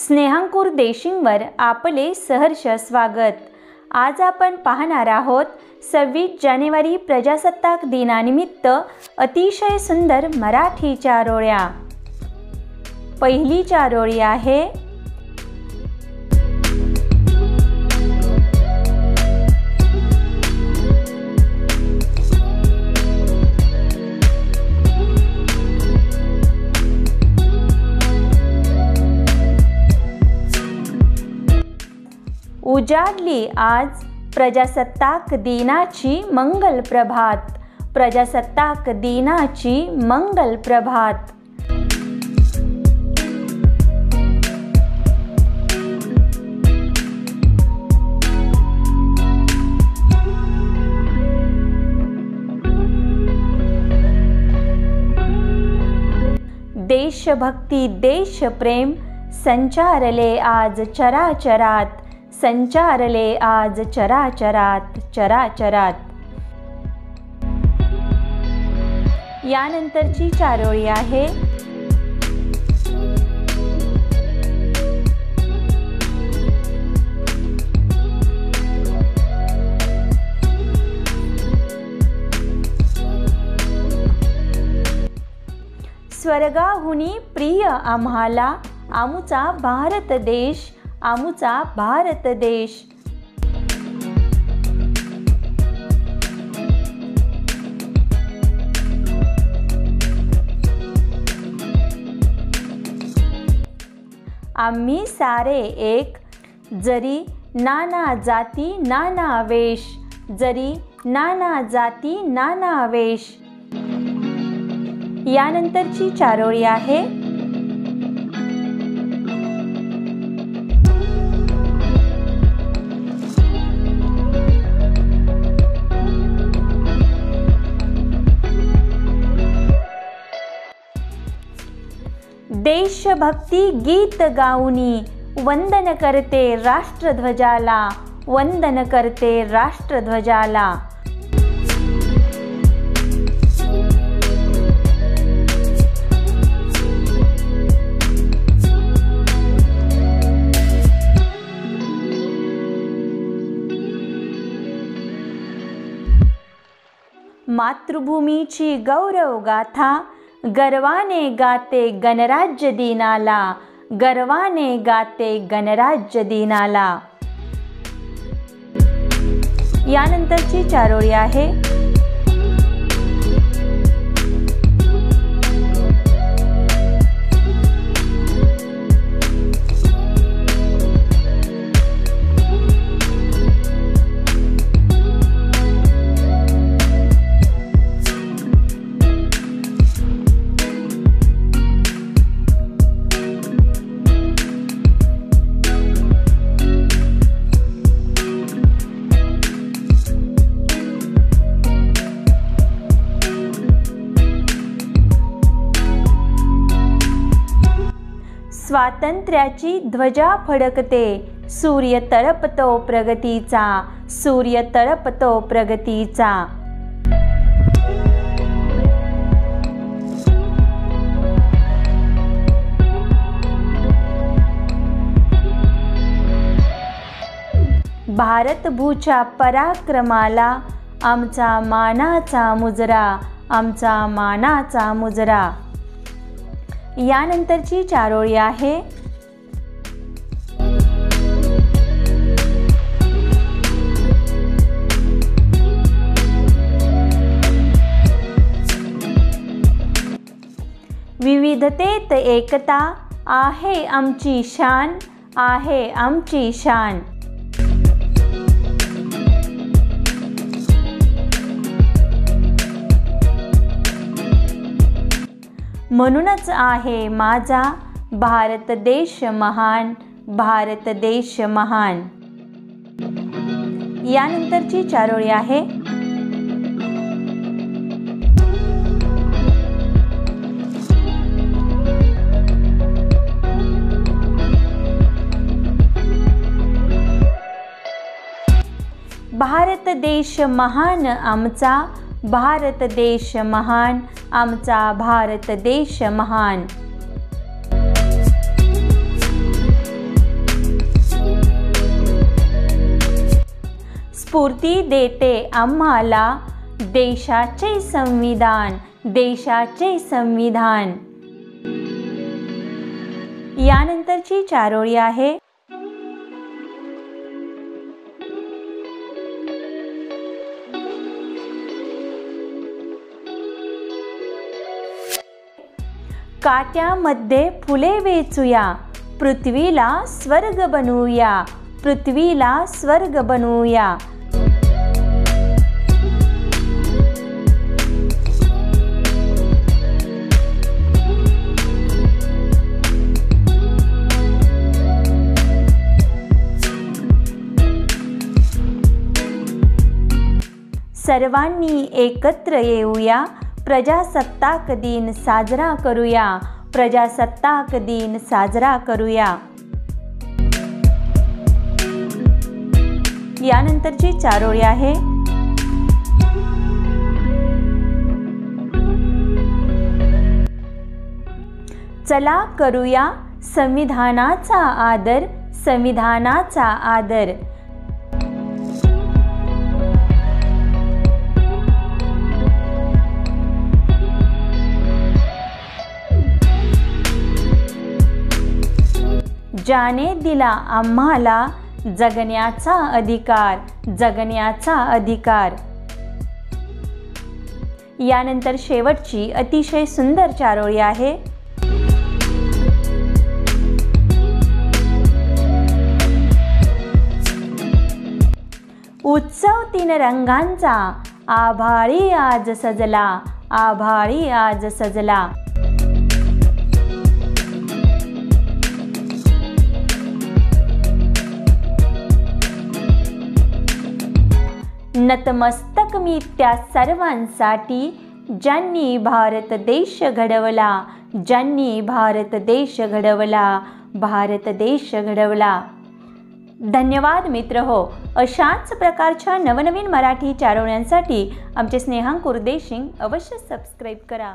स्नेहांकुर देशिंगवर आपले सहर्ष स्वागत। आज आपण पाहणार आहोत 26 जानेवारी प्रजासत्ताक दिनानिमित्त अतिशय सुंदर मराठी चारोळ्या। पहिली चारोळी आहे उजाडली आज प्रजासत्ताक दिनाची मंगल प्रभात। प्रजासत्ताक दिनाची मंगल प्रभात। देशभक्ती देशप्रेम संचारले आज चराचरात। संचारले आज चराचरात चराचरात। यानंतरची चारोळी आहे स्वर्गाहुनी प्रिय आम्हाला आमुचा भारत देश। आमुचा भारत देश। आम्ही सारे एक जरी नाना जाती नाना वेश। जरी नाना जाती नाना वेश। यानंतरची चारोळी आहे देशभक्ती गीत गाऊनी वंदन करते राष्ट्रध्वजाला। वंदन करते राष्ट्रध्वजाला। मातृभूमीची गौरव गाथा गर्वाने गाते गणराज्य दिनाला। गर्वाने गाते गणराज्य दिनाला। यानंतरची चारोळी आहे स्वातंत्र्याची ध्वजा फडकते सूर्य तळपतो प्रगतीचा। सूर्य तळपतो प्रगतीचा। भारतभूच्या पराक्रमाला आमचा मानाचा मुजरा। आमचा मानाचा मुजरा। यानंतरची चारोळी आहे विविधतेत एकता आहे आमची शान। आहे आमची शान। म्हणूनच आहे माझा भारत देश महान। भारत देश महान। यानंतरची चारोळी आहे भारत देश महान आमचा। भारत देश महान आमचा। भारत देश महान। स्फूर्ती देते आम्हाला देशाचे संविधान, देशाचे संविधान। यानंतरची चारोळी आहे काट्यामध्ये फुले वेचूया, पृथ्वीला स्वर्ग बनवूया, पृथ्वीला स्वर्ग बनवूया। सर्वांनी एकत्र येऊया, प्रजासत्ताक दिन साजरा करूया, प्रजासत्ताक दिन साजरा करूया। यानंतरची चारोळी आहे चला करूया संविधानाचा आदर, संविधानाचा आदर। ज्याने दिला आम्हाला जगण्याचा अधिकार, जगण्याचा अधिकार। यानंतर शेवटची अतिशय सुंदर चारोळी आहे उत्सव तीन रंगांचा, आभाळी आज सजला, आभाळी आज सजला। नतमस्तक मी त्या सर्वांसाठी ज्यांनी भारत देश घडवला, ज्यांनी भारत देश घडवला, भारत देश घडवला। धन्यवाद मित्रहो। अशाच प्रकारच्या नवनवीन मराठी चारोळ्यांसाठी आमचे स्नेहांकुर देशिंग अवश्य सबस्क्राईब करा।